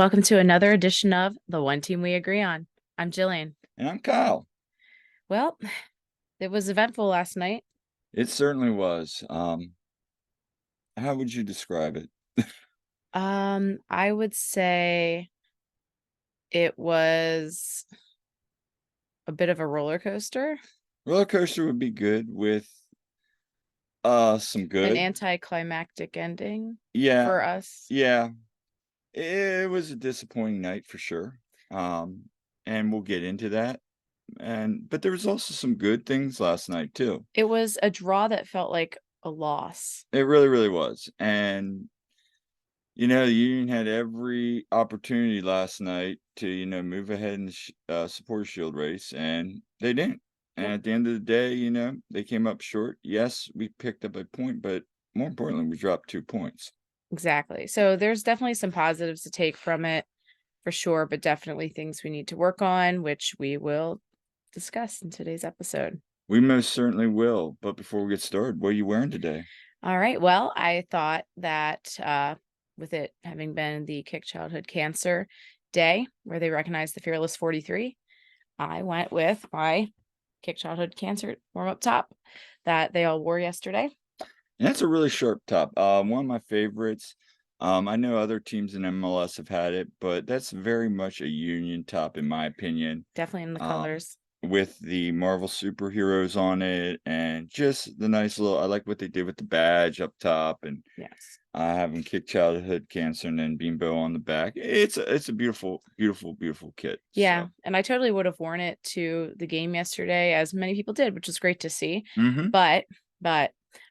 welcome to another edition of The One Team We Agree On. I'm Jillian. And I'm Kyle. Well, it was eventful last night. It certainly was. How would you describe it? I would say it was a bit of a roller coaster, Roller coaster would be good with some an good. anticlimactic ending Yeah, for us. yeah. It was a disappointing night for sure. And we'll get into that. But there was also some good things last night too. It was a draw that felt like a loss. It really, really was. And the Union had every opportunity last night to, move ahead and support a shield race, and they didn't. And Yep. at the end of the day, they came up short. Yes, we picked up a point, but more importantly, we dropped 2 points. Exactly. So there's definitely some positives to take from it for sure, but definitely things we need to work on, which we will discuss in today's episode. We most certainly will. But before we get started, what are you wearing today? All right. Well, I thought that with it having been the Kick Childhood Cancer Day, where they recognize the Fearless 43, I went with my Kick Childhood Cancer warm-up top that they all wore yesterday. And that's a really sharp top. One of my favorites. I know other teams in MLS have had it, but that's very much a Union top, in my opinion. Definitely in the colors. With the Marvel superheroes on it, and just the nice little, I like what they did with the badge up top, and Yes. having Kick Childhood Cancer and then Beanbo on the back. It's a beautiful, beautiful, beautiful kit. Yeah. So. And I totally would have worn it to the game yesterday, as many people did, which was great to see. Mm-hmm. But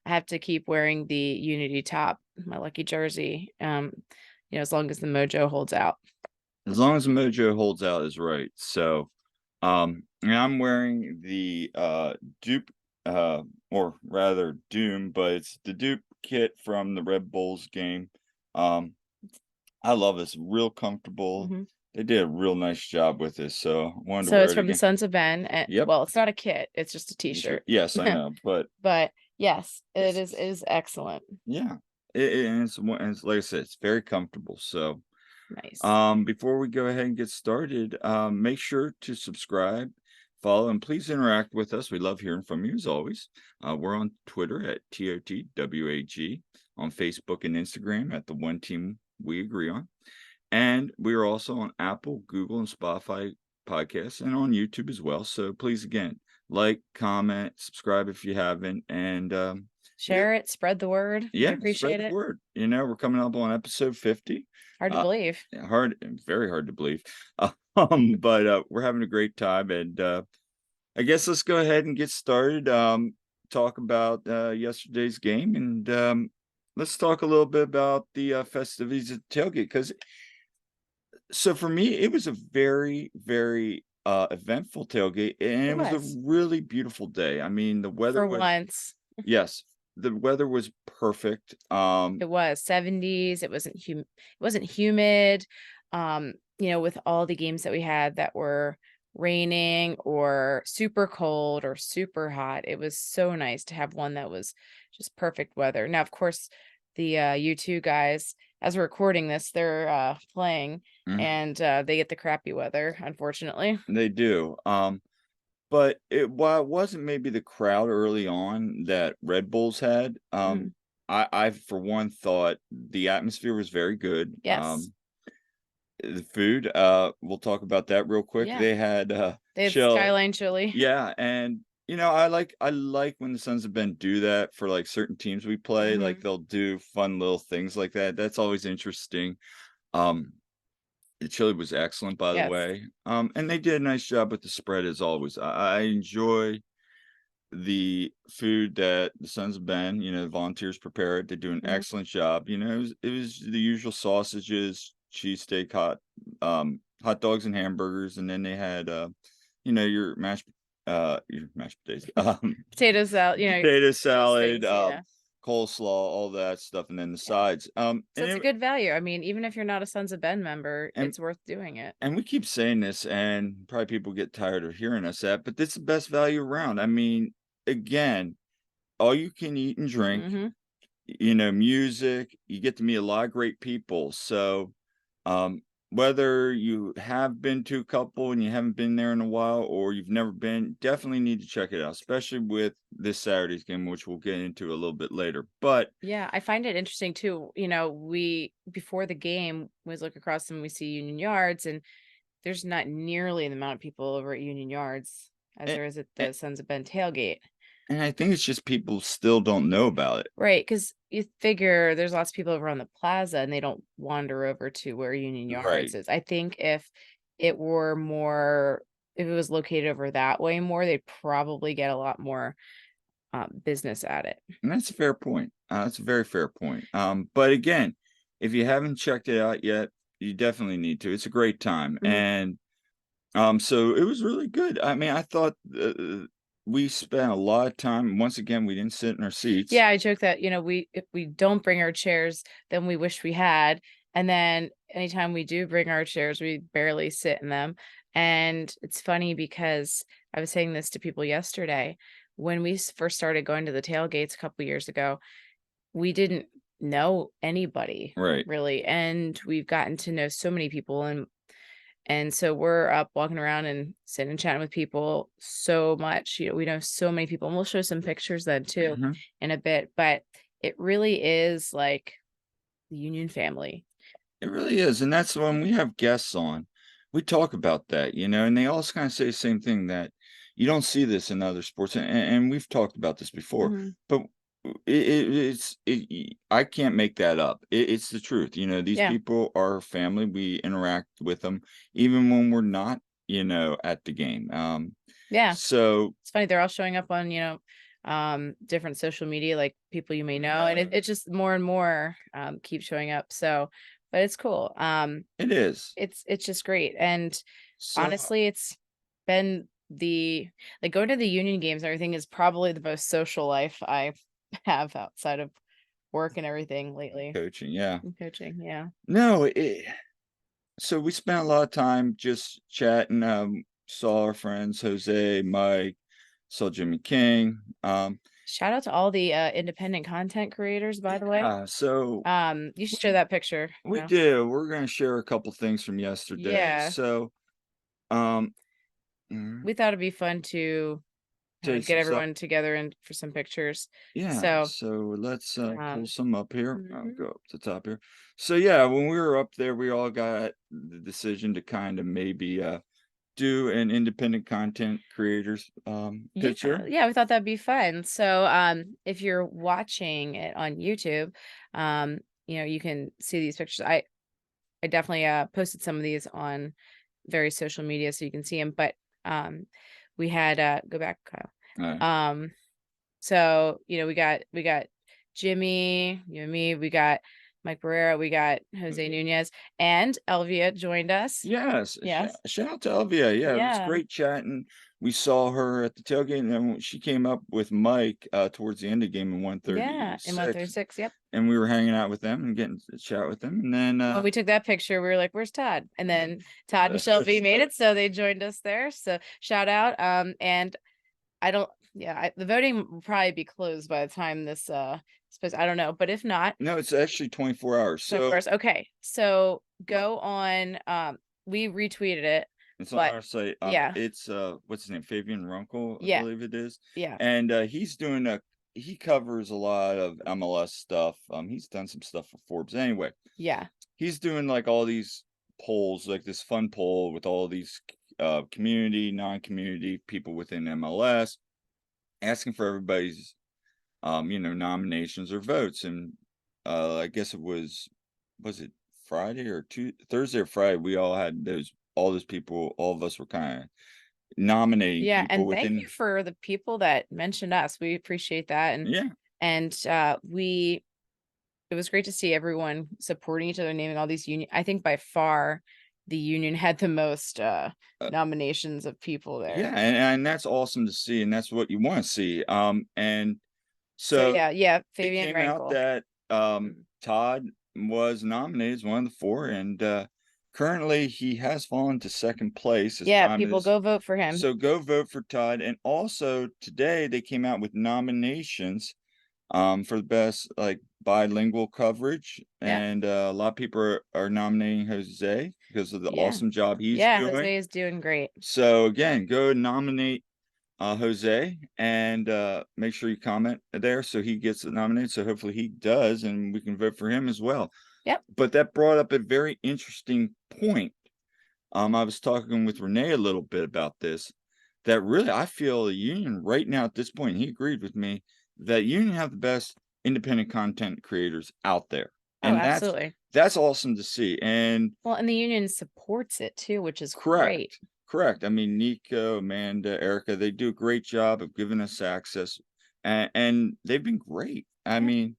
I have to keep wearing the Unity top, my lucky jersey, as long as the mojo holds out. As long as the mojo holds out is right. So, and I'm wearing the Doop, or rather Doom, but it's the Doop kit from the Red Bulls game. I love this, real comfortable. Mm-hmm. They did a real nice job with this, so I wanted to So wear it's it from the again. Sons of Ben. And, Yep. well, it's not a kit; it's just a T-shirt. Yes, I know, but yes, it is excellent. yeah, and it's like I said, it's very comfortable. So, Nice. before we go ahead and get started, make sure to subscribe, follow, and please interact with us. We love hearing from you as always. We're on Twitter at TOTWAG, on Facebook and Instagram at the One Team We Agree On. And we are also on Apple, Google, and Spotify podcasts, and on YouTube as well. So please, again, like, comment, subscribe if you haven't, and share it, spread the word. Yeah, I appreciate spread it. the word. We're coming up on episode 50. Hard to believe. Very hard to believe. But we're having a great time, and I guess let's go ahead and get started. Talk about yesterday's game, and let's talk a little bit about the festivities at the tailgate. So for me, it was a very, very eventful tailgate, and it was a really beautiful day. I mean, the weather for once. Yes, the weather was perfect. It was 70s. It wasn't humid. With all the games that we had that were raining or super cold or super hot, it was so nice to have one that was just perfect weather. Now, of course, the U2 guys, as we're recording this, they're playing, and they get the crappy weather, unfortunately. They do. But while it wasn't maybe the crowd early on that Red Bulls had, I for one thought the atmosphere was very good. Yes. The food, we'll talk about that real quick. Yeah. They had Skyline chili. Yeah, and I like when the Sons of Ben do that for like certain teams we play. Like they'll do fun little things like that. That's always interesting. The chili was excellent, by the way. And they did a nice job with the spread as always. I enjoy the food that the Sons of Ben, the volunteers prepare it. They do an excellent job. It was the usual sausages, cheesesteak, hot dogs and hamburgers, and then they had your mashed potatoes, potato salad, potato salad, things, coleslaw, all that stuff, and then the sides. So it's a good value. I mean, even if you're not a Sons of Ben member, it's worth doing it. And we keep saying this, and probably people get tired of hearing us that, but this is the best value around. I mean, again, all you can eat and drink, music, you get to meet a lot of great people. So, whether you have been to a couple and you haven't been there in a while, or you've never been, definitely need to check it out, especially with this Saturday's game, which we'll get into a little bit later. But Yeah, I find it interesting too. We before the game, we look across and we see Union Yards, and there's not nearly the amount of people over at Union Yards as and, there is at the Sons of Ben tailgate. and I think it's just people still don't know about it. Right, because you figure there's lots of people over on the plaza and they don't wander over to where Union Yards Right. is. I think if it was located over that way more, they'd probably get a lot more business at it. And that's a fair point. That's a very fair point. But again, if you haven't checked it out yet, you definitely need to. It's a great time. Mhm. And so it was really good. I mean, I thought we spent a lot of time. Once again, we didn't sit in our seats. Yeah, I joke that, if we don't bring our chairs, then we wish we had. And then anytime we do bring our chairs, we barely sit in them. And it's funny because I was saying this to people yesterday. When we first started going to the tailgates a couple years ago, we didn't know anybody Right. really. And we've gotten to know so many people. And so we're up walking around and sitting and chatting with people so much. We know so many people, and we'll show some pictures then too Mhm. in a bit. But it really is like the Union family. It really is. And that's when we have guests on, we talk about that, and they all kind of say the same thing, that you don't see this in other sports. And we've talked about this before, Mhm. but I can't make that up. It's the truth. These Yeah. people are family. We interact with them even when we're not, at the game. Yeah. So It's funny. They're all showing up on, different social media, like people you may know. And it just more and more keep showing up. So, but it's cool. it is. It's just great. And So honestly, it's been the like going to the Union games and everything is probably the most social life I have outside of work and everything lately. coaching, yeah. And coaching, yeah. No, so we spent a lot of time just chatting. Saw our friends Jose, Mike, saw Jimmy King. Shout out to all the independent content creators, by the way. So You should share that picture. we do. We're gonna share a couple things from yesterday. Yeah. So um We thought it'd be fun to take get some stuff. everyone together and for some pictures. Yeah, So, so let's pull um, some up here. I'll mhm. go up to the top here. So yeah, when we were up there, we all got the decision to kind of maybe do an independent content creators Yeah, picture. yeah, we thought that'd be fun. So, if you're watching it on YouTube, you can see these pictures. I definitely posted some of these on various social media so you can see them. But we had go back, Kyle. All right. So we got Jimmy, you and me, we got Mike Barrera, we got Jose Nunez, and Elvia joined us. Yes, Yes. shout out to Elvia. Yeah, it was Yeah. great chatting. We saw her at the tailgate, and then she came up with Mike towards the end of the game in Yeah. In 136, 136. Yep. and we were hanging out with them and getting to chat with them. And then When we took that picture, we were like, "Where's Todd?" And then Todd and Shelby made it, so they joined us there. So shout out. And I don't. Yeah, the voting will probably be closed by the time this suppose I don't know, but if not, no, it's actually 24 hours. of So course. Okay, so go on. We retweeted it, it's on but our site. yeah, It's what's his name? Fabian Runkle, I yeah, believe it is. yeah, And he covers a lot of MLS stuff. He's done some stuff for Forbes. Anyway, yeah, he's doing like all these polls, like this fun poll with all these community, non-community people within MLS, asking for everybody's nominations or votes. And I guess was it Friday or Thursday or Friday, we all had all those people, all of us were kind of nominating yeah. people And thank within. you for the people that mentioned us. We appreciate that, Yeah. and we it was great to see everyone supporting each other, naming all these union. I think by far the union had the most uh, nominations of people yeah, there. and that's awesome to see, and that's what you want to see. And So so yeah, it Fabian came out Rankle. that Mhm. Todd was nominated as one of the four, and currently he has fallen to second place as Yeah, time people is. go vote for him. So go vote for Todd. And also today they came out with nominations for the best, like, bilingual coverage, Yeah. and, a lot of people are nominating Jose because of the Yeah. awesome job he's Yeah, doing. Jose is doing great. So, again, go nominate, Jose, and, make sure you comment there so he gets nominated, so hopefully he does, and we can vote for him as well. Yep. But that brought up a very interesting point. I was talking with Renee a little bit about this, that really I feel the union right now at this point, he agreed with me, that union have the best independent content creators out there. Oh, And absolutely. that's awesome to see. And Well, and the union supports it too, which is great. correct. Correct. I mean, Nico, Amanda, Erica, they do a great job of giving us access, and they've been great. I Yeah. mean,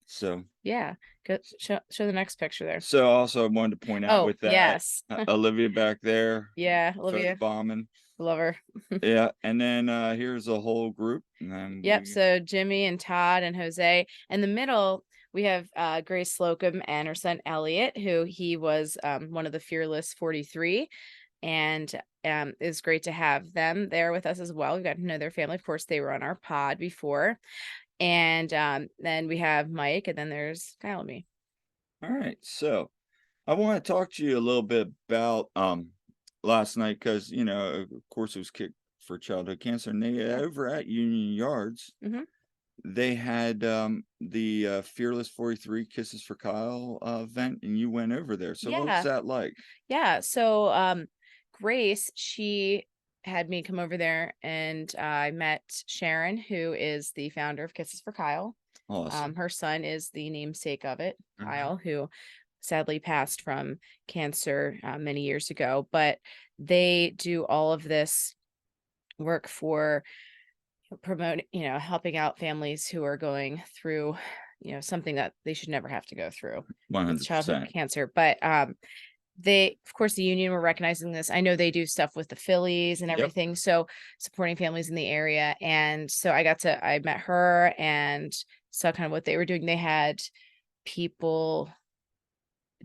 so Yeah. Go show the next picture there. so also I wanted to point out Oh, with that, yes. Olivia back there, Yeah, Olivia, photobombing. love her. Yeah, and then, here's a whole group, and then Yep, so Jimmy and Todd and Jose. In the middle, we have Grace Slocum and her son Elliot, who he was one of the Fearless 43. And it's great to have them there with us as well. We got to know their family. Of course, they were on our pod before. And then we have Mike, and then there's Kyle and me. alright, so, I wanna talk to you a little bit about, last night because of course, it was Kick for Childhood Cancer, and they Yeah. over at Union Yards, Hmm. they had, the, Fearless 43 Kisses for Kyle, event, and you went over there, so what was Yeah. that like? Yeah. So Grace, she had me come over there and I met Sharon, who is the founder of Kisses for Kyle. Awesome. Her son is the namesake of it, Mhm. Kyle, who sadly passed from cancer many years ago. But they do all of this work for promoting, helping out families who are going through, something that they should never have to go through with childhood 100%. cancer. But they, of course, the union were recognizing this. I know they do stuff with the Phillies and Yep. everything, so supporting families in the area. And so I met her and saw kind of what they were doing. They had people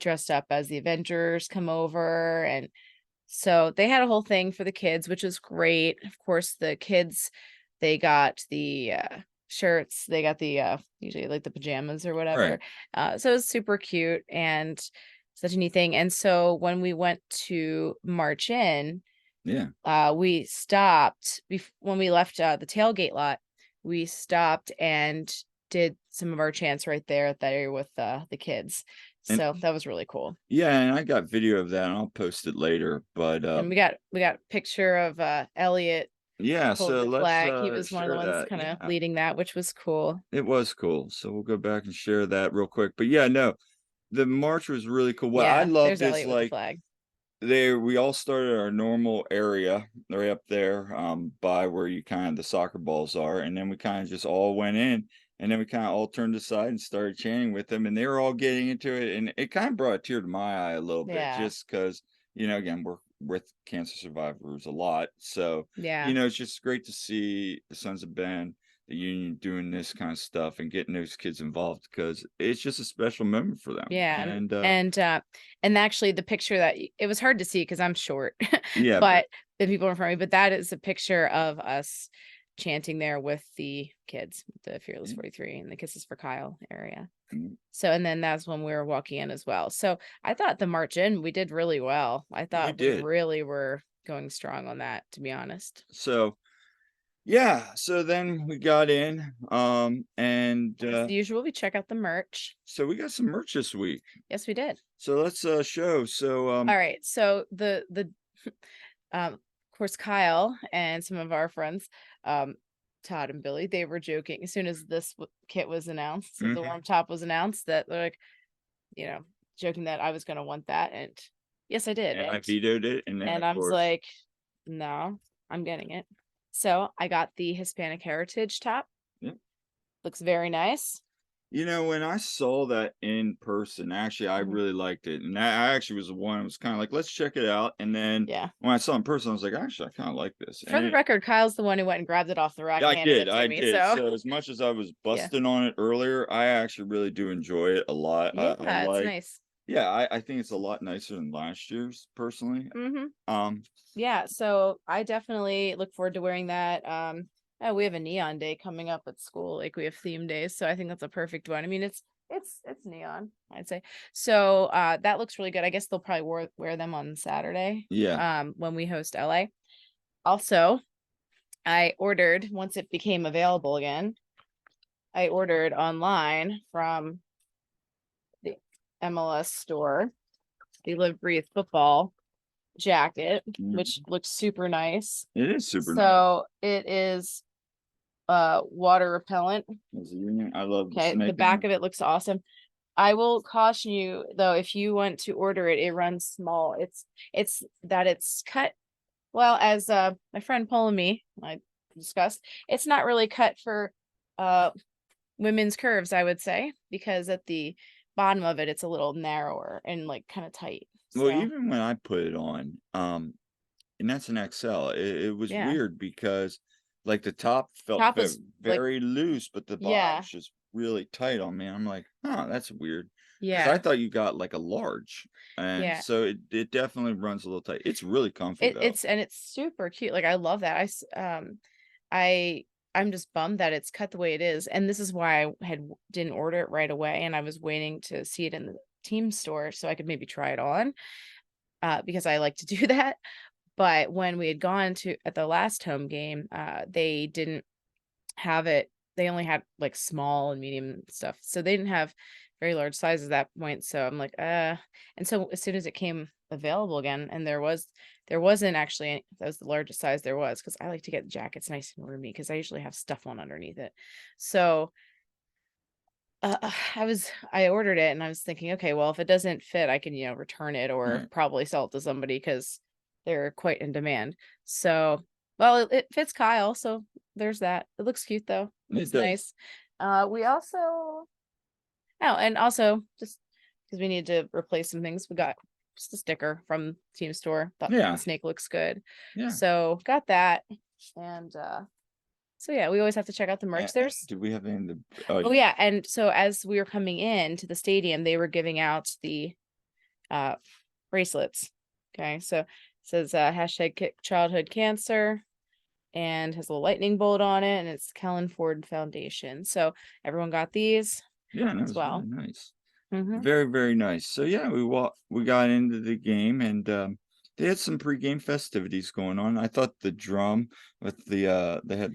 dressed up as the Avengers come over, and so they had a whole thing for the kids, which is great. Of course, the kids, they got the shirts, they got the usually like the pajamas or whatever. Right. So it was super cute and such a neat thing. And so when we went to march in, Yeah. we stopped when we left the tailgate lot. We stopped and did some of our chants right there at that area with the kids. And So that was really cool. yeah, and I got video of that, and I'll post it later, but, And we got a picture of Elliot yeah, holding so the let's, flag. He was one of the share ones that. kinda Yeah, leading that, which was cool. it was cool, so we'll go back and share that real quick, but yeah, no, the march was really cool. What I Yeah, there's loved is, Elliot with the like, flag. we all started our normal area right up there, by where you kind of the soccer balls are, and then we kind of just all went in, and then we kind of all turned aside and started chanting with them, and they were all getting into it, and it kind of brought a tear to my eye a little bit, Yeah, just because again, we're with cancer survivors a lot, so yeah, it's just great to see the Sons of Ben, the union doing this kind of stuff and getting those kids involved because it's just a special moment for them, yeah, and and actually the picture that it was hard to see because 'cause I'm short, yeah, but but the people in front of me, but that is a picture of us chanting there with the kids, the Fearless yeah, 43 and the Kisses for Kyle area. mm, So, and then that's when we were walking in as well. So I thought the march in, we did really well. I we thought we did. really were going strong on that, to be honest. So, yeah, so then we got in, and, As usual, we check out the merch. so we got some merch this week. Yes, we did. So let's, show. So, All right. So the of course Kyle and some of our friends, um, Todd and Billy, they were joking as soon as this kit was announced, so the mhm, warm top was announced that they're like, you know, joking that I was gonna want that, and yes, I did, and I vetoed it, and then, and of I was course like, no, I'm getting it. So I got the Hispanic Heritage top. yep. Looks very nice. When I saw that in person, actually, I Mhm. really liked it, and I actually was the one who was kinda like, "Let's check it out," and then Yeah. when I saw it in person, I was like, "Actually, I kinda like this," For and the record, Kyle's the one who went and grabbed it off the rack yeah, and handed it to I me. did. So So as much as I was yeah. busting on it earlier, I actually really do enjoy it a lot. I Yeah, it's like nice. yeah, I think it's a lot nicer than last year's personally. Hmm. Um, Yeah, so I definitely look forward to wearing that. Oh, we have a neon day coming up at school. Like we have theme days, so I think that's a perfect one. I mean, it's neon, I'd say. So that looks really good. I guess they'll probably wear them on Saturday. Yeah. When we host LA. Also, I ordered once it became available again. I ordered online from the MLS store the Live Breathe football jacket, which looks super nice. It is super nice. So it is water repellent. I love Okay, the back of it looks awesome. I will caution you though, if you want to order it, it runs small. It's cut well, as my friend Paul and me I discussed, it's not really cut for women's curves, I would say, because at the bottom of it it's a little narrower and like kind of tight. Well, So even when I put it on, and that's an XL, it was yeah. weird because like the top felt Top was like very loose, but the bottom yeah. was just really tight on me. I'm like, huh, that's weird. Because I Yeah. thought you got like a large. And Yeah. so it definitely runs a little tight. It's really comfy though. It's super cute. Like I love that. I I'm just bummed that it's cut the way it is. And this is why I didn't order it right away and I was waiting to see it in the team store so I could maybe try it on. Because I like to do that. But when we had gone to at the last home game, they didn't have it. They only had like small and medium stuff. So they didn't have very large sizes at that point. So I'm like, and so as soon as it came available again, and there wasn't actually that was the largest size there was, because I like to get jackets nice and roomy because I usually have stuff on underneath it. So I ordered it and I was thinking, okay, well, if it doesn't fit, I can, return it or Right. probably sell it to somebody because they're quite in demand. So, well, it fits Kyle, so there's that. It looks cute though. It looks nice. We also and also just because we need to replace some things, we got just a sticker from Team Store. Thought Yeah. the snake looks good. Yeah. So got that. And so yeah, we always have to check out the merch. There's Do we have any? oh yeah, and so as we were coming in to the stadium, they were giving out the bracelets. Okay, so it says hashtag kick childhood cancer and has a little lightning bolt on it, and it's Kellen Ford Foundation. So everyone got these Yeah, that as was well. really nice. Mm-hmm. Very, very nice. So yeah, we got into the game and they had some pregame festivities going on. I thought the drum with they had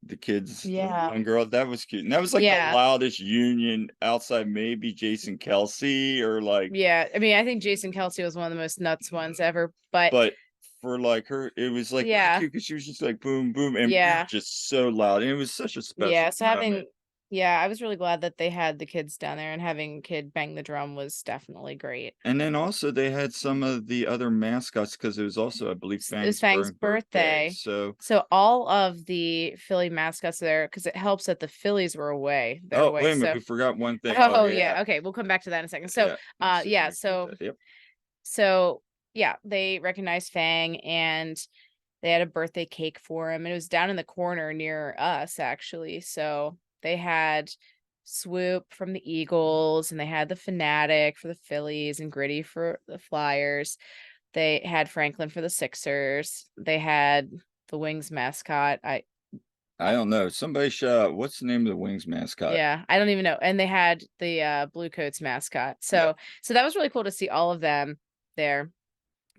the kids, Yeah. young girl, that was cute. And that was like the Yeah. loudest union outside maybe Jason Kelsey or like Yeah. I mean, I think Jason Kelsey was one of the most nuts ones ever, but for like her, it was like really yeah. cute because she was just like boom, boom, and we Yeah. were just so loud. And it was such a Yeah. special So moment. I was really glad that they had the kids down there, and having a kid bang the drum was definitely great. And then also they had some of the other mascots because it was also, I believe, It was Fang's Fang's birthday. birthday. So So all of the Philly mascots there, because it helps that the Phillies were away. They're oh, away. wait a minute, So we forgot one thing. oh yeah. Okay, we'll come back to that in a second. So yeah, Yep. so yeah, they recognized Fang and they had a birthday cake for him. And it was down in the corner near us, actually. So they had Swoop from the Eagles, and they had the Fanatic for the Phillies and Gritty for the Flyers. They had Franklin for the Sixers. They had the Wings mascot. I don't know. Somebody shout out, what's the name of the Wings mascot? Yeah, I don't even know. And they had the Blue Coats mascot. So Yep. so that was really cool to see all of them there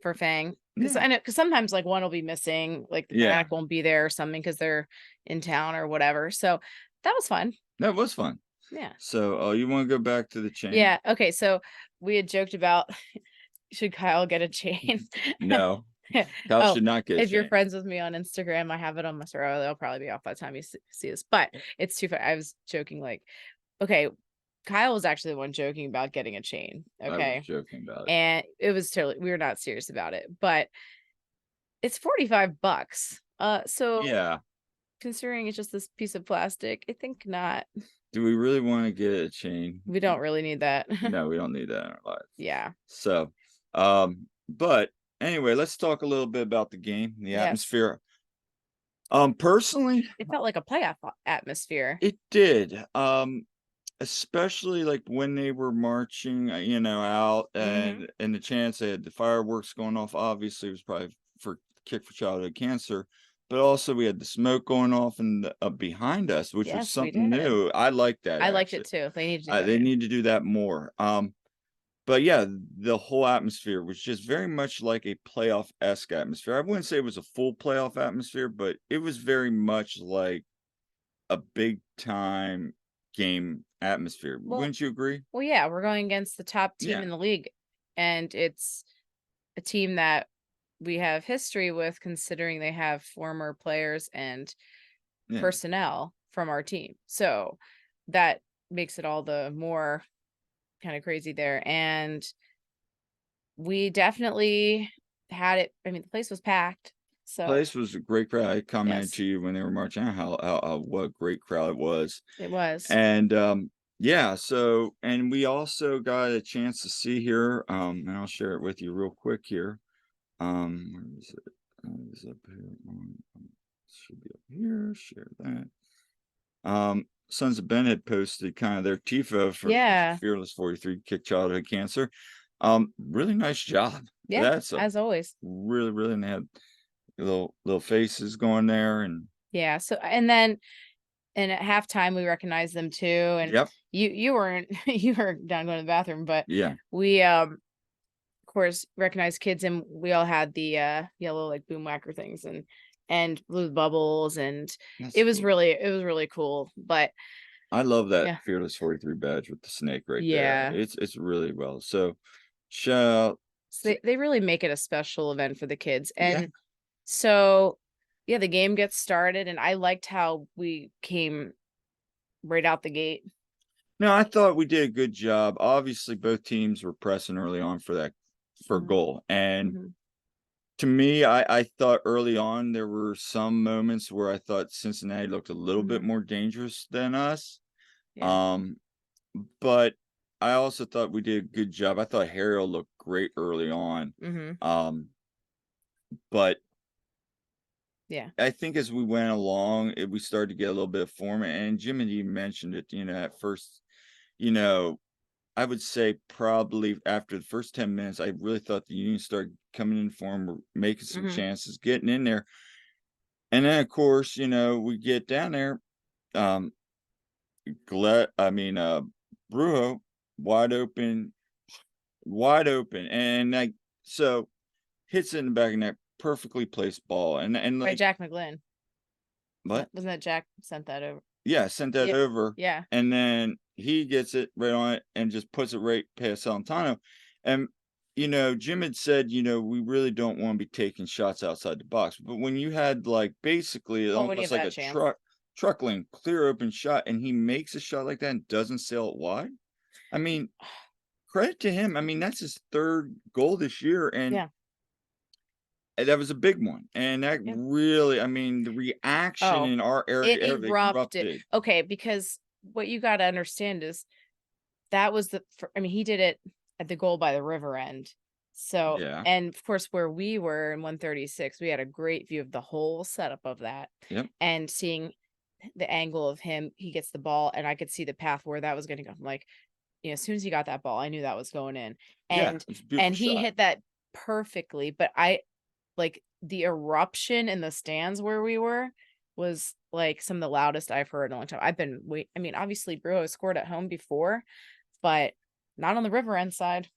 for Fang. Because I know, because sometimes like one will be missing, like the Fanatic won't be there or something because they're in town or whatever. So that was fun. That was fun. Yeah. So you want to go back to the chain? Yeah. Okay. So we had joked about should Kyle get a chain? No. Kyle should not get a if you're chain. friends with me on Instagram, I have it on my story. They'll probably be off by the time you see this, but it's too far. I was joking, like, okay, Kyle was actually the one joking about getting a chain. I Okay. was joking about it. And it was totally, we were not serious about it, but it's $45. So Yeah. considering it's just this piece of plastic, I think not. Do we really want to get a chain? We don't really need that. No, we don't need that in our life. Yeah. So, but anyway, let's talk a little bit about the game, the atmosphere. Personally, it felt like a playoff atmosphere. it did. Especially like when they were marching, out and the chance they had the fireworks going off. Obviously, it was probably for Kick for Childhood Cancer, but also we had the smoke going off and behind us, which was Yes, we something did. new. I like that I liked it actually. too. They need to do that They more. need to do that more. But yeah, the whole atmosphere was just very much like a playoff-esque atmosphere. I wouldn't say it was a full playoff atmosphere, but it was very much like a big time game atmosphere. Well Wouldn't you agree? well, yeah, we're going against the top team Yeah, in the league, and it's a team that we have history with considering they have former players and yeah. personnel from our team. So that makes it all the more kind of crazy there. And we definitely had it. I mean, the place was packed. So, Place was a great crowd. I commented yes, to you when they were marching out how what a great crowd it was. it was. And, yeah, so and we also got a chance to see here, and I'll share it with you real quick here. Where is it? It's up here should be up here, share that. Sons of Ben had posted kind of their tifo for Yeah. Fearless 43 Kick Childhood Cancer. Really nice job. Yeah. That's a As always. really, really and they had little faces going there and Yeah. So, and then, and at halftime, we recognized them too. And yep, you weren't, you were down going to the bathroom, but yeah, we, of course, recognized kids, and we all had the yellow like boom whacker things and blue bubbles, and that's cool. it was really cool. But I love that yeah, Fearless 43 badge with the snake right there. yeah. It's really well. So shout out So to, they really make it a special event for the kids. yeah. And so yeah, the game gets started, and I liked how we came right out the gate. No, I thought we did a good job. Obviously, both teams were pressing early on for that for a Mhm, goal. And mhm, to me, I thought early on there were some moments where I thought Cincinnati looked a little bit mhm. more dangerous than us. Yeah. Um, but I also thought we did a good job. I thought Harrell looked great early on. Mhm. Um, but Yeah. I think as we went along, we started to get a little bit of form. And Jim and you mentioned it, at first, you know, I would say probably after the first 10 minutes, I really thought the Union started coming in form, were making some Mhm. chances, getting in there. And then, of course, we get down there. Um, Brujo wide open, wide open, and like so hits it in the back of the net, perfectly placed ball, and By like Jack McGlynn. what? Wasn't that Jack sent that over? Yeah, sent that Yeah. over, Yeah. and then he gets it right on it and just puts it right past Salentano. And Jim had said, we really don't want to be taking shots outside the box. But when you had like basically Well, when you have almost like that a chance. truck lane clear open shot, and he makes a shot like that and doesn't sail it wide. I mean, credit to him. I mean, that's his third goal this year, and Yeah. that was a big one. And that Yeah. really, I mean, the reaction Oh, in our it area erupted. erupted. Okay, because what you gotta understand is that was I mean, he did it at the goal by the river end. So, Yeah. and of course, where we were in 136, we had a great view of the whole setup of that, Yep. and seeing the angle of him, he gets the ball, and I could see the path where that was going to go. I'm like, as soon as he got that ball, I knew that was going in, Yeah, and it's a beautiful he shot. hit that perfectly. But I like the eruption in the stands where we were was like some of the loudest I've heard in a long time. I mean, obviously, Bro has scored at home before, but not on the river end side.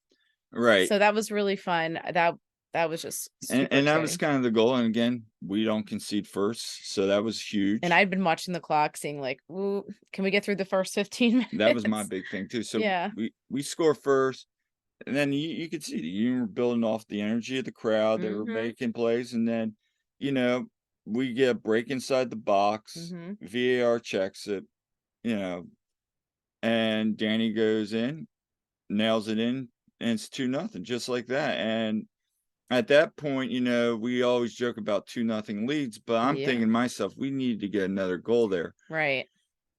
Right. So that was really fun. That was just And super and that was exciting. kind of the goal. And again, we don't concede first, so that was And huge. I'd been watching the clock, seeing like, "Ooh, can we get through the first 15 That was my minutes?" big thing too. So Yeah. we score first, and then you could see the Union were building off the energy of the crowd. They were Mhm. making plays, and then you know we get a break inside the box. Mhm. VAR checks it, you know, and Danny goes in, nails it in, and it's 2-0, just like that. And at that point, we always joke about 2-0 leads, but I'm Yeah. thinking to myself, we need to get another goal there. Right.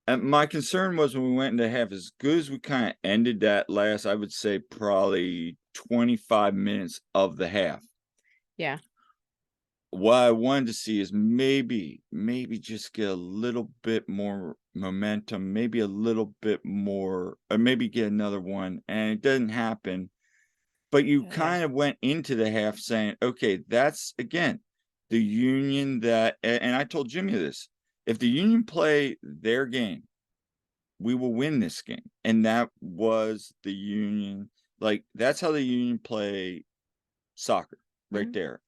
And my concern was when we went into half, as good as we kind of ended that last, I would say probably 25 minutes of the half. Yeah. What I wanted to see is maybe just get a little bit more momentum, maybe a little bit more, or maybe get another one. And it doesn't happen. But you Yeah. kind of went into the half saying, okay, that's again, the Union that, and I told Jimmy this, if the Union play their game, we will win this game. And that was the Union. Like, that's how the Union play soccer right Mhm. there.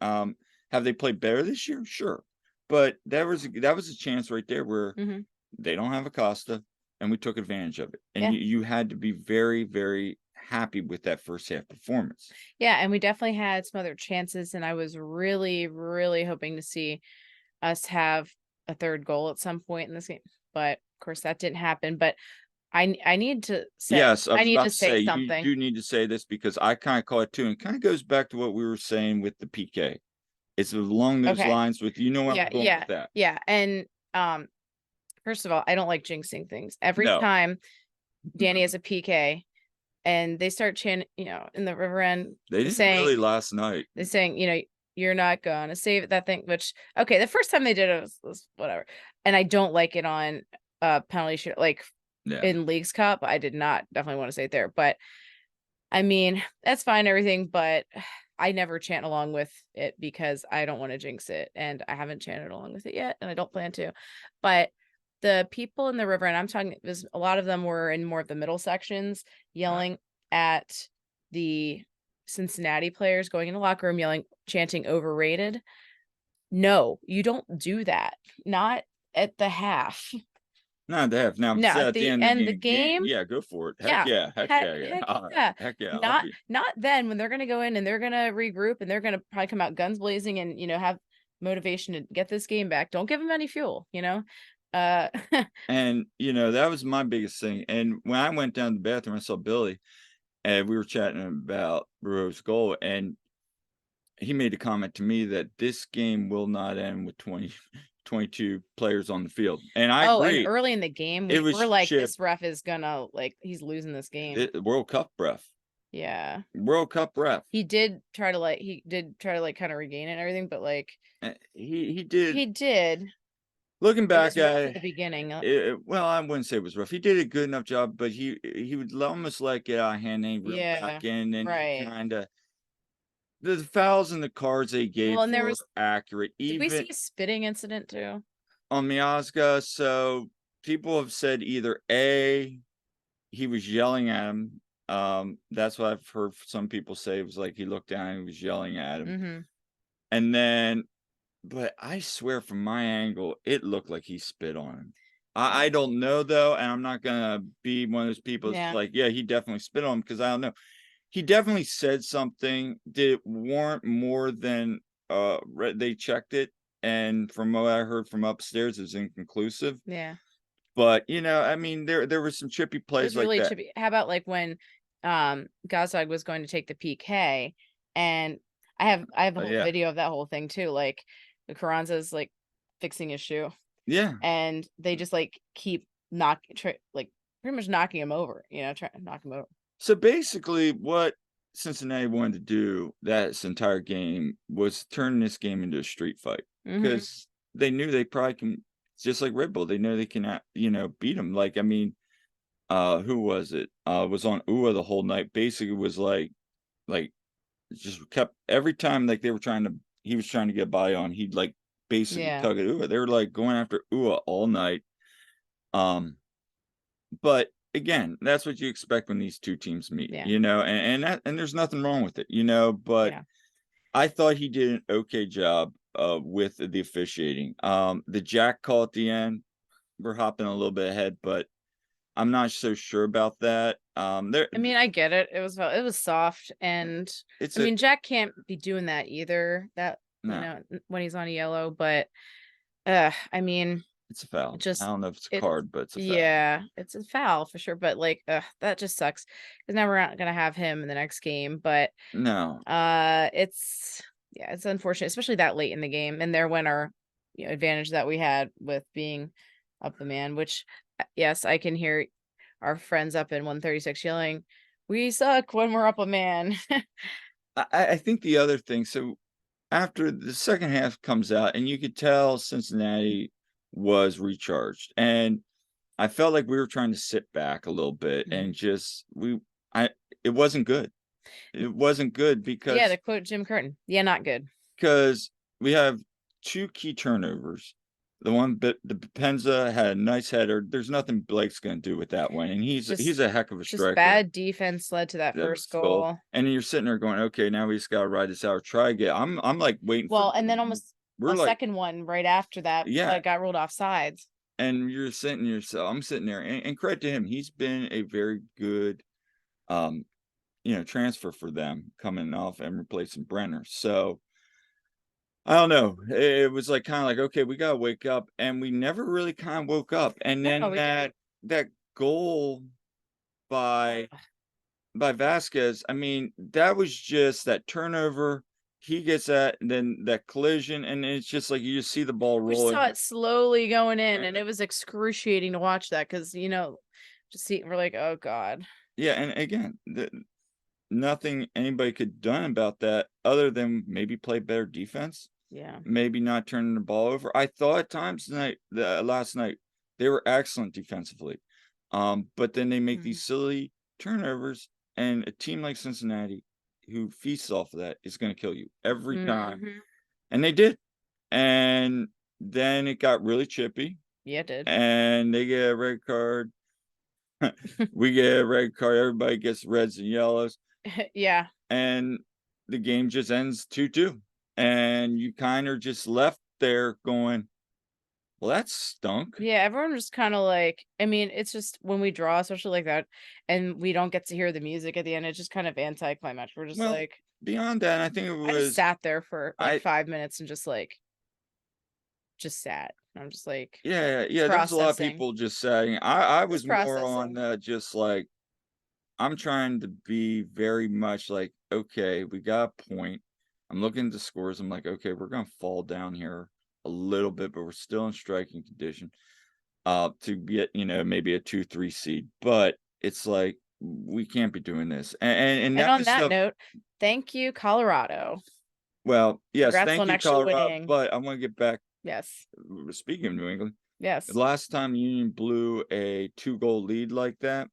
Have they played better this year? Sure. But that was a chance right there where Mhm. they don't have Acosta, and we took advantage of it. And Yeah. you had to be very, very happy with that first half performance. Yeah, and we definitely had some other chances, and I was really, really hoping to see us have a third goal at some point in this game, but, of course, that didn't happen, but I need to say Yes, I I was need about to to say say, you something. do need to say this because I kinda caught it too, and kinda goes back to what we were saying with the PK. It's along those Okay. lines with, you know where Yeah, I'm going yeah, with that. yeah, and, first of all, I don't like jinxing things. Every No. time Danny has a PK and they start in the river end They didn't saying really last night. they're saying, "You're not gonna save that thing," which, okay, the first time they did it was whatever, and I don't like it on, penalty shoot like, Yeah. in Leagues Cup, I did not definitely wanna say it there, but, I mean, that's fine, everything, but I never chant along with it because I don't wanna jinx it, and I haven't chanted along with it yet, and I don't plan to, but the people in the river, and I'm talking there's a lot of them were in more of the middle sections Right. yelling at the Cincinnati players, going in the locker room, yelling, chanting "overrated." No, you don't do that. Not at the half. Not to have. Now, if No, it's at at the the end of end of the the game, game, yeah, go for it. Heck yeah. yeah. Heck Heck yeah, yeah. heck yeah. Heck yeah. I'll Not be not then when they're gonna go in and they're gonna regroup and they're gonna probably come out guns blazing and, have motivation to get this game back. Don't give them any fuel, you know? Uh, and, that was my biggest thing, and when I went down to the bathroom, I saw Billy, and we were chatting about Rose goal, and he made a comment to me that this game will not end with 22 players on the field, and I oh, and agree. early in the game, It we was were like, Chip, "This ref is gonna he's losing this game." World Cup ref. Yeah. World Cup ref. He did try to kinda regain it and everything, but, He did. he did. Looking It back was rough at at the beginning, well, I wouldn't say it was rough. He did a good enough job, but he would almost let it get out of hand, and he'd reel yeah, back in, and he right. kinda the fouls and the cards they Well, gave and there were was accurate, did we even see a spitting incident too? on Miazga. So people have said either A, he was yelling at him. That's what I've heard some people say. It was like he looked down and he was yelling at him. Mhm. And then, but I swear from my angle, it looked like he spit on him. I don't know though, and I'm not gonna be one of those people that's Yeah. like, yeah, he definitely spit on him because I don't know. He definitely said something. Did it warrant more than they checked it? And from what I heard from upstairs, it was inconclusive. Yeah. But I mean, there were some chippy It plays was like really that. chippy. How about, when, Gazdag was going to take the PK, and I have a whole Yeah, video of that whole thing too, the Carranza's, fixing his shoe, yeah. and they just, keep pretty much knocking him over, trying to knock him over. So basically, what Cincinnati wanted to do that entire game was turn this game into a street fight Mhm. because they knew they probably can, just like Red Bull, they know they can, beat them. Like, I mean, who was it? Was on UA the whole night. Basically, was like just kept every time like they were trying to, he was trying to get by on. He'd like basically Yeah. tug at UA. They were like going after UA all night. Um, But again, that's what you expect when these 2 teams meet, Yeah. and there's nothing wrong with it, but Yeah. I thought he did an okay job, with the officiating. The jack call at the end, we're hopping a little bit ahead, but I'm not so sure about that. There I mean, I get it. It was soft, and it's I a mean, Jack can't be doing that either, no, when he's on a yellow, but, I mean, it's a foul. I just don't know if it's a it's card, but it's a foul. yeah, it's a foul for sure, but, that just sucks because now we're not gonna have him in the next game, but, No. it's yeah, it's unfortunate, especially that late in the game, and there went our, advantage that we had with being up the man, which, yes, I can hear our friends up in 136 yelling, "We suck when we're up a man." I think the other thing, so after the second half comes out, and you could tell Cincinnati was recharged, and I felt like we were trying to sit back a little bit and Mhm. just I it wasn't good. It wasn't good Yeah, to because quote Jim Curtin, "Yeah, not good." we have 2 key turnovers. The one bit the Penza had a nice header. There's nothing Blake's gonna do with that one, and he's a heck of a Just striker. bad defense led to that That first was goal. goal. And you're sitting there going, "Okay, now we just gotta ride this out, try again." I'm, like, waiting for Well, and then almost we're a like second one right after that, yeah, got ruled off sides. and I'm sitting there, and credit to him, he's been a very good, um, transfer for them coming off and replacing Brenner. So, I don't know. It was like kinda like, "Okay, we gotta wake up," and we never really kinda woke up, and No, then we didn't. that goal by Vasquez, I mean, that was just that turnover, he gets that, and then that collision, and it's just like you just see the ball We saw rolling. it slowly going in, and it was excruciating to watch that because just see we're like, "Oh god." Yeah, and again, nothing anybody could done about that other than maybe play better defense, Yeah. maybe not turning the ball over. I thought at times last night, they were excellent defensively, but then they make Mhm. these silly turnovers, and a team like Cincinnati, who feasts off of that, is gonna kill you every time, Mhm. and they did, and then it got really chippy, Yeah, it did. and they get a red card. We get a red card, everybody gets reds and yellows, Yeah. and the game just ends 2-2, and you kinda just left there going, "Well, that stunk." Yeah, everyone was kinda like I mean, it's just when we draw, especially like that, and we don't get to hear the music at the end, it's just kind of anticlimactic. We're just Well, like beyond that, I think it I just was sat there for, like, I 5 minutes and just sat. I'm just, like, yeah, there was a lot of processing. people just saying I was Just more on, processing. just like, I'm trying to be very much like, "Okay, we got a point." I'm looking at the scores, I'm like, "Okay, we're gonna fall down here a little bit, but we're still in striking condition." To get, maybe a 2, 3 seed, but it's like, we can't be doing this, and And that on was that stuff. note, thank you, Colorado. Well, yes, Congrats thank on you, actually Colorado, winning. but I wanna get back Yes. speaking of New England, the Yes. last time Union blew a 2-goal lead like that,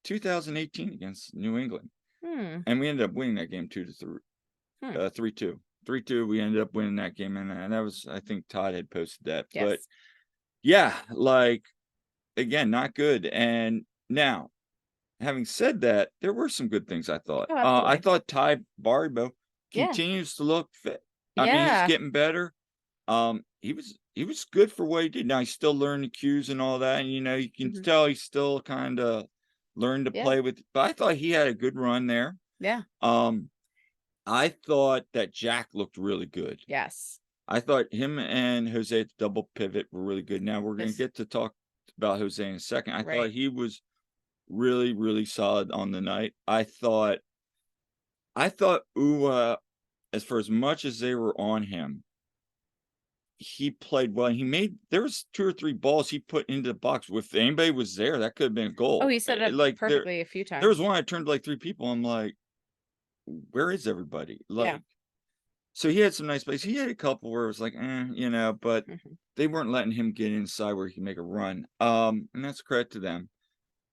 2018 against New England, Hmm. and we ended up winning that game Hmm. 3-2. 3-2, we ended up winning that game, and that was I think Todd had posted that, but Yes. yeah, like, again, not good, and now having said that, there were some good things I thought. Oh, I absolutely. thought Ty Baribo Yeah. continues to look fit. I mean, he's Yeah. getting better. He was good for what he did. Now he's still learning cues and all that, and you can Mhm. tell he's still kinda learning to Yeah. play with, but I thought he had a good run there. Yeah. Um, I thought that Jack looked really good. Yes. I thought him and Jose at the double pivot were really good. Now we're gonna Yes. get to talk about Jose in a second. I thought Right. he was really, really solid on the night. I thought Ua, as much as they were on him, he played well. There was 2 or 3 balls he put into the box. If anybody was there, that could have been a Oh, goal. he set it up Like perfectly a few there was times. one I turned to like 3 people. I'm like, where is everybody? Yeah. Like, so he had some nice plays. He had a couple where it was like, but Mhm. they weren't letting him get inside where he could make a run. And that's credit to them.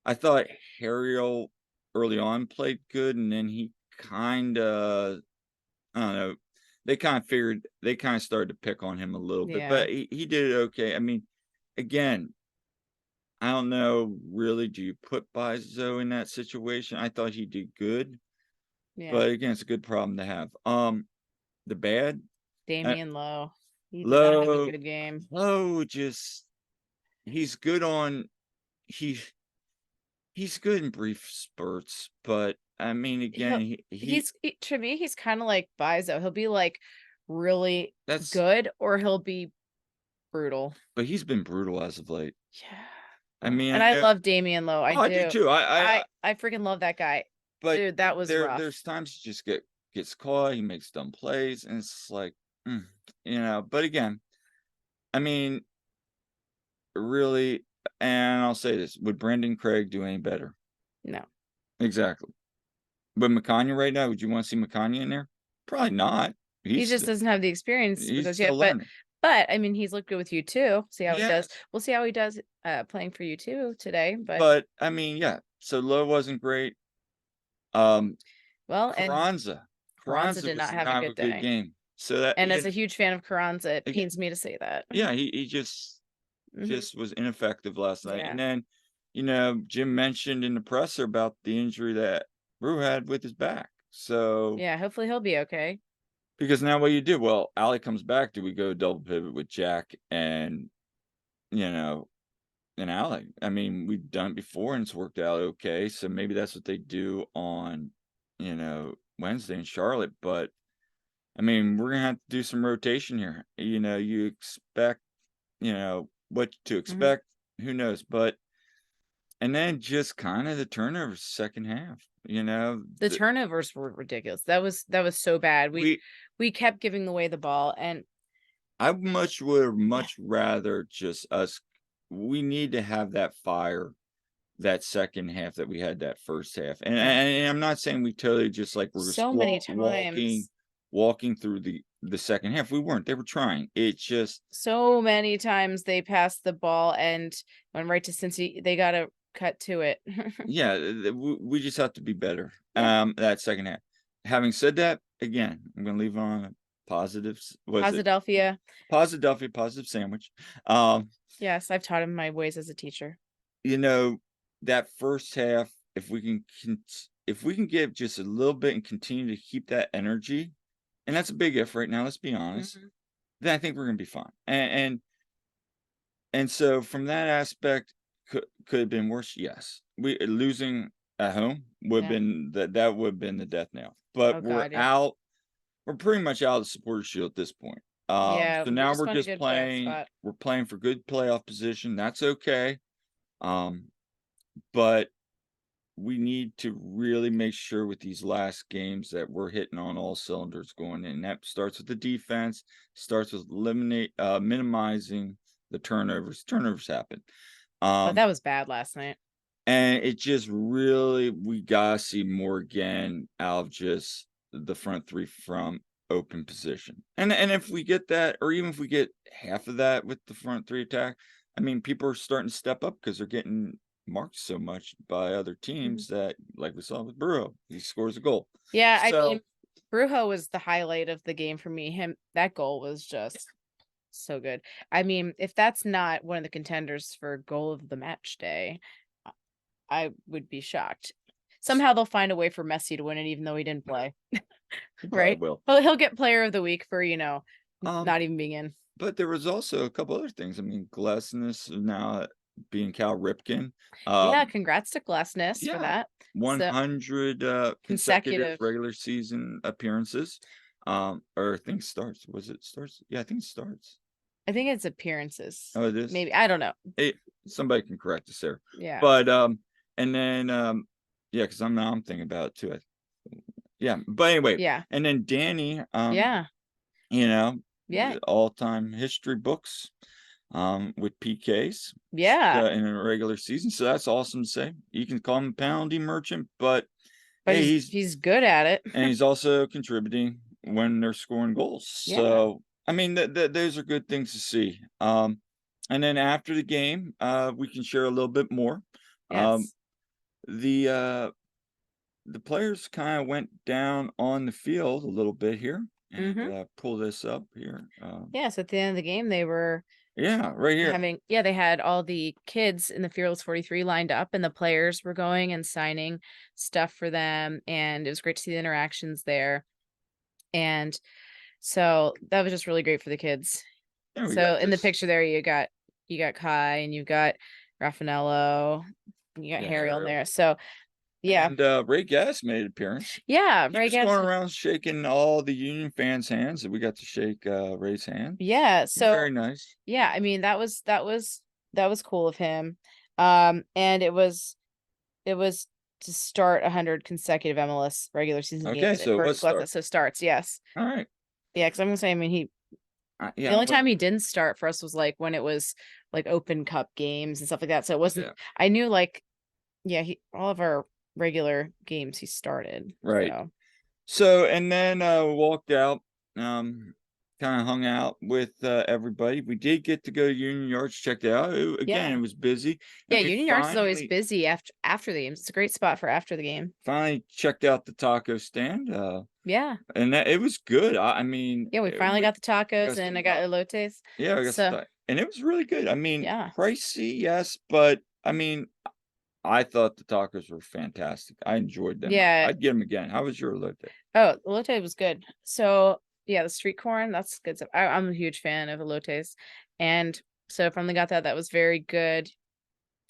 I thought Harriel early on played good, and then he kinda I don't know, they kinda started to pick on him a little bit, Yeah. but he did it okay. I mean, again, I don't know, really, do you put Bizo in that situation? I thought he did good, Yeah. but again, it's a good problem to have. The bad, uh, Damian Lowe. He did not have a Low good game. Low just he's good on he he's good in brief spurts, but, I mean, again, He'll to me, he's kinda like Bizo. He'll be, like, really that's good or he'll be brutal. but he's been brutal as of late. Yeah. I Oh, mean, and I I know love Damian Lowe, I oh, I do do. too. I freaking love that guy. But Dude, that was there's rough. times he just gets caught, he makes dumb plays, and it's like, mm, but again, I mean, really, and I'll say this, would Brendan Craig do any better? No. Exactly. With McConaughey right now, would you wanna see McConaughey in there? Probably not. He He's just doesn't have the experience with he's us yet, still learning. but, I mean, he's looked good with you too. See how he does. Yes, We'll see how he does, playing for you too today, but but, I mean, yeah, so Lowe wasn't great. Um, well, and Carranza. Carranza Carranza did not was have a not a good good day. game. So that, And as a huge fan of Carranza, it again, pains me to say that. yeah, he just Mhm. was ineffective last night. Yeah. And then, Jim mentioned in the presser about the injury that Brew had with his back. So Yeah, hopefully he'll be okay. because now what do you do? Well, Allie comes back. Do we go double pivot with Jack and you know and Allie? I mean, we've done it before and it's worked out okay. So maybe that's what they do on Wednesday in Charlotte. But I mean, we're gonna have to do some rotation here. You expect what to Mhm. expect. Who knows? But and then just kind of the turnovers second half. The turnovers were ridiculous. That was so bad. We We we kept giving away the ball, and I would yeah, much rather just us. We need to have that fire that second half that we had that first half. And, yeah, and I'm not saying we totally just like we're just so many walking times. walking through the second half. We weren't. They were trying. It just So many times they passed the ball and went right to Cincy. They got to cut to it. yeah, we just have to be better. Yeah. That second half. Having said that, again, I'm gonna leave on a positives. Was it Posidelphia. positive sandwich? Um, Yes, I've taught him my ways as a teacher. you know, that first half, if we can give just a little bit and continue to keep that energy, and that's a big if right now, let's be honest, Mhm. then I think we're gonna be fine. And so from that aspect, could have been worse? Yes. We losing at home would have Yeah. been that would have been the death nail. But Oh God, yeah. we're pretty much out of the supporter shield at this point. Yeah, So we now just want a good playoff spot. we're playing for good playoff position. That's okay. Um, but we need to really make sure with these last games that we're hitting on all cylinders going in. That starts with the defense, starts with minimizing the turnovers. Turnovers happen. Oh, Um, that was bad last night. and it just really we gotta see more again out of just the front three from open position. And if we get that, or even if we get half of that with the front three attack, I mean, people are starting to step up because they're getting marked so much by other Mhm. teams that, like we saw with Burrow, he scores a goal. Yeah, I So mean, Brujo was the highlight of the game for me. Him That goal was just so good. I mean, if that's not one of the contenders for goal of the match day, I I would be shocked. Somehow they'll find a way for Messi to win it, even though he didn't play, he probably right? will. He'll get player of the week for, Um, not even being in. but there was also a couple other things. I mean, Glesnes now being Cal Ripken. Yeah, Um, congrats to Glassness for Yeah, that. So 100, consecutive consecutive. regular season appearances, or I think starts. Was it starts? Yeah, I think it starts. I think it's appearances. Oh, it is? Maybe I don't know. It somebody can correct us there. Yeah. But, and then, yeah, because I'm thinking about it too. Yeah, but anyway, Yeah. and then Danny, Yeah. you know, Yeah. all-time history books, with PKs Yeah. in a regular season. So that's awesome to say. You can call him a penalty merchant, but But hey, he's good at it. and he's also contributing when they're scoring goals. Yeah. So, I mean, those are good things to see. And then after the game, we can share a little bit more. Um, Yes. the uh, the players kind of went down on the field a little bit here, and Mhm. pull this up here. Yeah, so at the end of the game, they were Yeah, right here. they had all the kids in the Fearless 43 lined up, and the players were going and signing stuff for them, and it was great to see the interactions there. And so that was just really great for the kids. And we So got in the this. picture there, you got Kai and you've got Raffanello, you got Yeah, Harry on Harry. there. So yeah, And Ray Gass made an appearance. yeah, He Ray was going Gadsden. around shaking all the Union fans' hands, and we got to shake Ray's hand. Yeah, so Very nice. yeah, I mean that was cool of him. And it was to start 100 consecutive MLS regular season Okay, games so for let's start. Glenn. So starts, yes. All right. Yeah, because I'm gonna say, I mean, the Yeah. only time he didn't start for us was like when it was like Open Cup games and stuff like that. So it wasn't. Yeah. I knew like, yeah, he all of our regular games he started. Right. So So and then walked out. kinda hung out with, everybody. We did get to go to Union Yards, check it out. Again, Yeah. it was busy, and Yeah, we Union Yards is always busy after the games. It's a great spot for after the game. finally checked out the taco stand, Yeah. and that it was good. I mean, Yeah, we finally got the tacos got and I some got elotes. yeah, I got So, some and it was really good. I mean, yeah. pricey, yes, but, I mean, I thought the tacos were fantastic. I enjoyed them. Yeah. I'd get them again. How was your elote? Oh, elote was good. So, yeah, the street corn, that's good stuff. I'm a huge fan of elotes. And so finally got that. That was very good.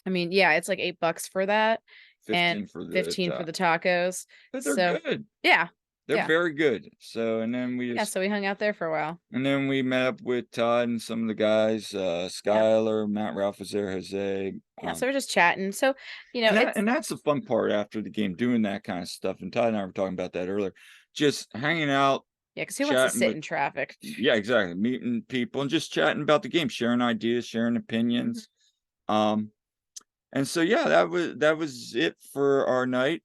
I mean, yeah, it's like $8 for that and 15 for the 15 for the tacos. but they're So, good. yeah. They're Yeah. very good. So, and then we Yeah, just so we hung out there for a while. and then we met up with Todd and some of the guys, Yeah. Skylar, Matt Ralph was there, Jose, Yeah, so we're just chatting. So, it's and that's the fun part after the game, doing that kind of stuff. And Todd and I were talking about that earlier. Just hanging out, yeah, because who wants to chatting sit with in traffic? yeah, exactly. Meeting people and just chatting about the game, sharing ideas, sharing Mhm. opinions. Um, and so yeah, that was it for our night.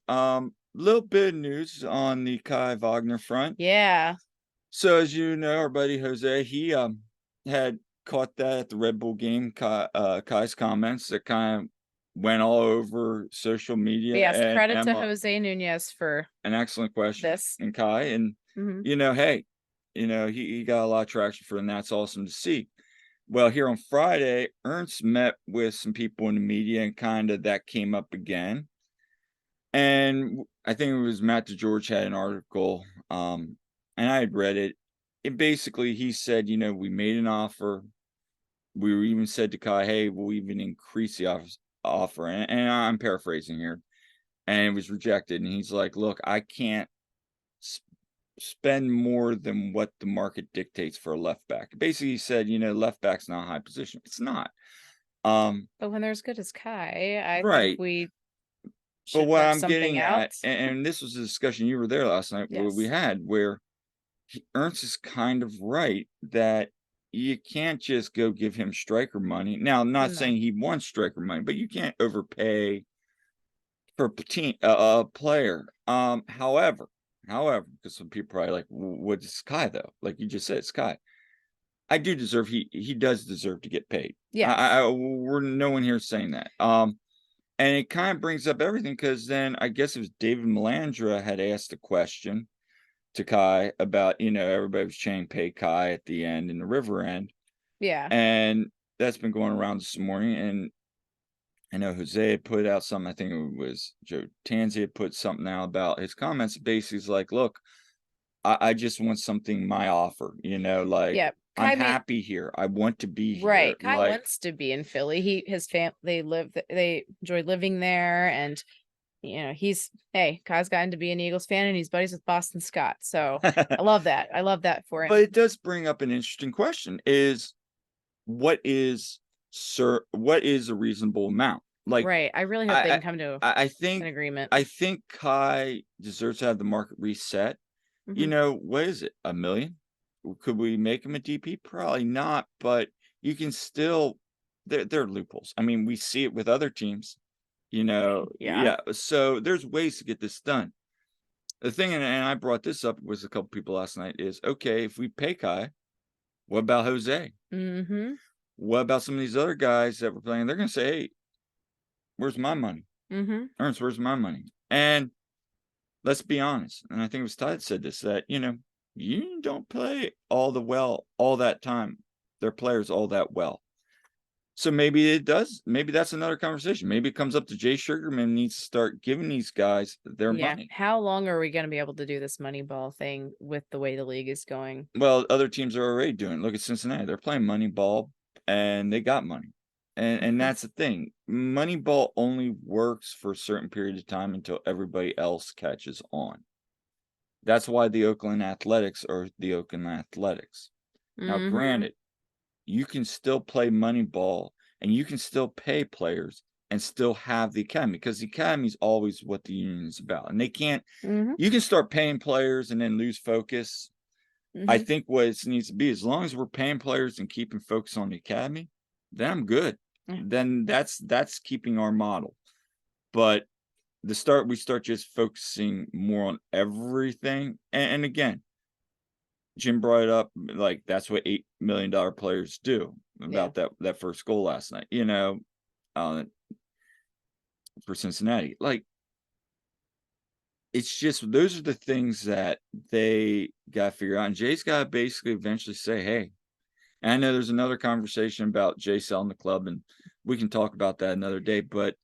Little bit of news on the Kai Wagner front. Yeah. So as you know, our buddy Jose, he had caught that at the Red Bull game, Kai's comments that kind of went all over social But media yes, and credit to Emma. Jose Nunez for An excellent question. this. And Kai, and Mhm. hey, he got a lot of traction for, and that's awesome to see. Well, here on Friday, Ernst met with some people in the media, and kind of that came up again. And I think it was Matt DeGeorge had an article, and I had read it. It basically, he said, we made an offer. We were even said to Kai, hey, we'll even increase the offer. And I'm paraphrasing here. And it was rejected. And he's like, look, I can't s- spend more than what the market dictates for a left back. Basically, he said, left back's not a high position. It's not. Um, But when they're as good as Kai, I think right. we But should what look I'm something getting at, else. and this was a discussion you were there last night where we Yes. had, where Ernst is kind of right that you can't just go give him striker money. Now, I'm not No. saying he wants striker money, but you can't overpay for a player. However, because some people probably like, what's Sky though? Like you just said, Sky. I do deserve. He does deserve to get paid. Yes. We're no one here saying that. And it kind of brings up everything because then I guess it was David Melandra had asked a question to Kai about, everybody was chanting pay Kai at the end in the river end. Yeah. And that's been going around this morning. And I know Jose had put out something, I think it was Joe Tanzi had put something out about his comments. Basically, he's like, look, I just want something my offer, like Yeah. I'm Kai made happy here. I want to be here. right. Kai Like wants to be in Philly. His fam they enjoy living there and he's hey, Kai's gotten to be an Eagles fan and he's buddies with Boston Scott. So I love that. I love that for but him. it does bring up an interesting question is what is what is a reasonable amount? Like Right. I really hope they I can come to I an think agreement. Kai deserves to have the market reset. Hmm. What is it? 1,000,000? Could we make him a DP? Probably not, but you can still there are loopholes. I mean, we see it with other teams, Yeah. yeah. So there's ways to get this done. The thing, and I brought this up was a couple people last night, is okay, if we pay Kai, what about Jose? Hmm. What about some of these other guys that were playing? They're gonna say, hey, where's my money? Hmm. Ernst, where's my money? And let's be honest, and I think it was Todd said this, that, you don't play all that time. Their players all that well. So maybe it does. Maybe that's another conversation. Maybe it comes up to Jay Sugarman needs to start giving these guys their Yeah. money. How long are we going to be able to do this money ball thing with the way the league is going? Well, other teams are already doing it. Look at Cincinnati. They're playing money ball and they got money. And Mhm. that's the thing. Money ball only works for a certain period of time until everybody else catches on. That's why the Oakland Athletics are the Oakland Athletics. Now, Mhm. granted, you can still play money ball and you can still pay players and still have the academy because the academy is always what the union is about. And they can't, Mhm. you can start paying players and then lose focus. I Mhm. think what it needs to be, as long as we're paying players and keeping focus on the academy, then I'm good. Yeah. Then that's keeping our model. But we start just focusing more on everything. And again, Jim brought it up, like, that's what $8 million players do Yeah. about that first goal last night, you know, uh, for Cincinnati. Like, it's just those are the things that they gotta figure out, and Jay's gotta basically eventually say, "Hey," and I know there's another conversation about Jay selling the club, and we can talk about that another day, but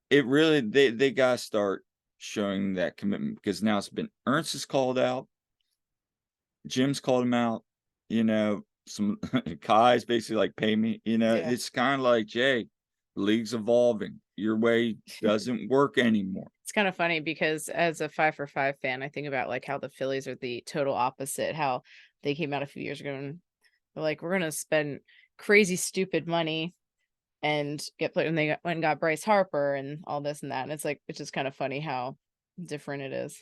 it really they gotta start showing that commitment because now it's been Ernst is called out, Jim's called him out, you know, some Kai's basically like, "Pay me," you know, Yeah. it's kinda like, "Jay, the league's evolving. Your way doesn't work anymore." It's kind of funny because as a 5 for 5 fan, I think about like how the Phillies are the total opposite, how they came out a few years ago and they're like, we're gonna spend crazy stupid money and get played when they went and got Bryce Harper and all this and that. And it's like it's just kind of funny how different it is.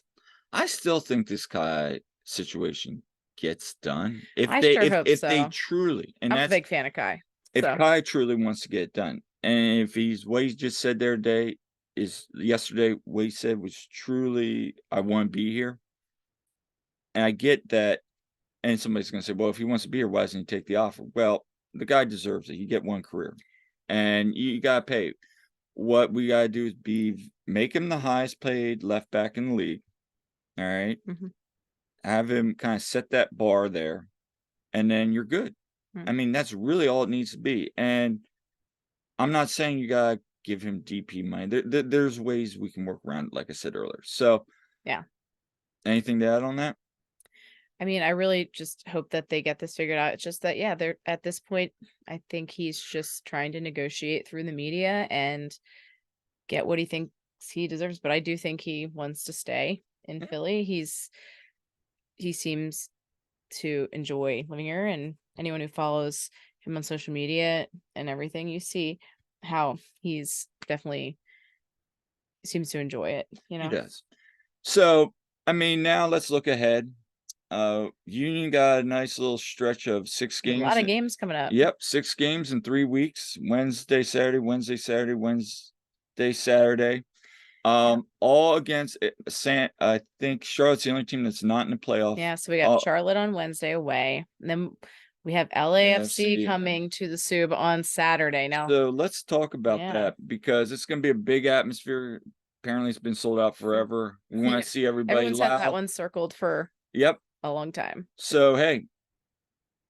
I still think this Kai situation gets done. If I they sure hope if they so. truly and I'm a that's big fan of Kai. if So Kai truly wants to get it done, and if he's what he just said there today is yesterday, what he said was truly, "I wanna be here," and I get that, and somebody's gonna say, "Well, if he wants to be here, why doesn't he take the offer?" Well, the guy deserves it. You get one career, and you gotta pay. What we gotta do is make him the highest paid left back in the league, alright? mhm, Have him kinda set that bar there, and then you're good. mm, I mean, that's really all it needs to be, and I'm not saying you gotta give him DP money. There's ways we can work around it, like I said earlier. So, yeah. anything to add on that? I mean, I really just hope that they get this figured out. It's just that, yeah, they're at this point, I think he's just trying to negotiate through the media and get what he thinks he deserves. But I do think he wants to stay in Yeah, Philly. He seems to enjoy living here, and anyone who follows him on social media and everything, you see how he's definitely seems to enjoy it, you he know? does. So, I mean, now let's look ahead. Union got a nice little stretch of 6 A lot games. of games coming up. Yep, 6 games in 3 weeks. Wednesday, Saturday, Wednesday, Saturday, Wednesday, Saturday. Yeah. All against San I think Charlotte's the only team that's not in the playoff. Yeah, so we got Uh, Charlotte on Wednesday away, and then we have LAFC AFC. coming to the Sub on Saturday. Now, So let's talk about yeah. that because it's gonna be a big atmosphere. Apparently, it's been sold out forever. We wanna Yeah. see everybody Everyone's had that loud. one circled for Yep. a long time. So, hey,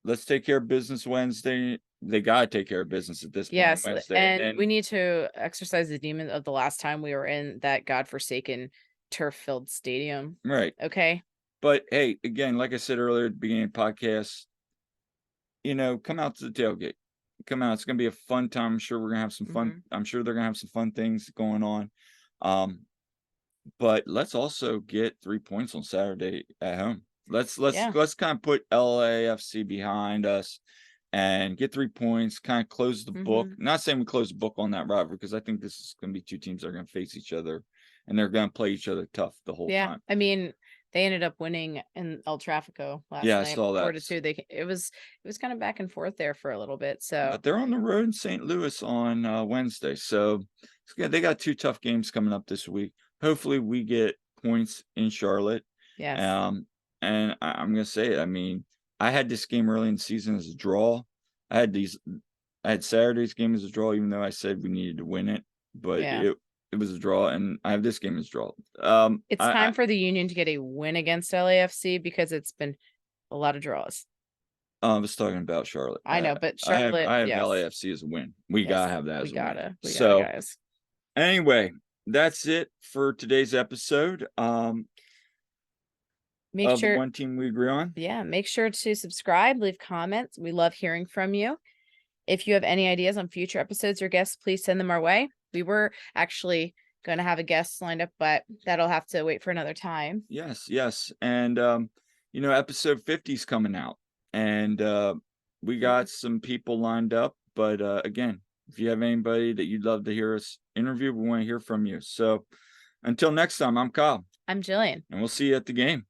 let's take care of business Wednesday. They gotta take care of business at this point on Yes, Wednesday, and and then we need to exercise the demon of the last time we were in that godforsaken turf-filled stadium. right. Okay? But, hey, again, like I said earlier at the beginning of the podcast, come out to the tailgate. Come out. It's gonna be a fun time. I'm sure we're gonna have some fun. Mhm. I'm sure they're gonna have some fun things going on. Um, but let's also get 3 points on Saturday at home. Let's let's Yeah. let's kind of put LAFC behind us and get 3 points, kind of close the book. Mhm. Not saying we close the book on that rivalry because I think this is gonna be 2 teams that are gonna face each other and they're gonna play each other tough the whole Yeah. time. I mean, they ended up winning in El Tráfico last Yeah, I night, saw that. 4-2. It was kind of back and forth there for a little bit. So, But they're on the road in St. Louis on Wednesday. So they got 2 tough games coming up this week. Hopefully, we get points in Charlotte. yes. Um, and I'm going to say it. I mean, I had this game early in the season as a draw. I had these, I had Saturday's game as a draw, even though I said we needed to win it. But Yeah. it was a draw, and I have this game as a draw. It's time for the Union to get a win against LAFC because it's been a lot of draws. I was talking about Charlotte. I know, but Charlotte, I have yes. LAFC as a win. We gotta Yes. have that as a win. We gotta, So guys. anyway, that's it for today's episode, Make of the sure One Team We Agree On. Yeah, make sure to subscribe, leave comments. We love hearing from you. If you have any ideas on future episodes or guests, please send them our way. We were actually going to have a guest lined up, but that'll have to wait for another time. Yes, yes, and, episode 50 is coming out, and, we Yeah. got some people lined up, but, again, if you have anybody that you'd love to hear us interview, we wanna hear from you. So, until next time, I'm Kyle, I'm Jillian. and we'll see you at the game.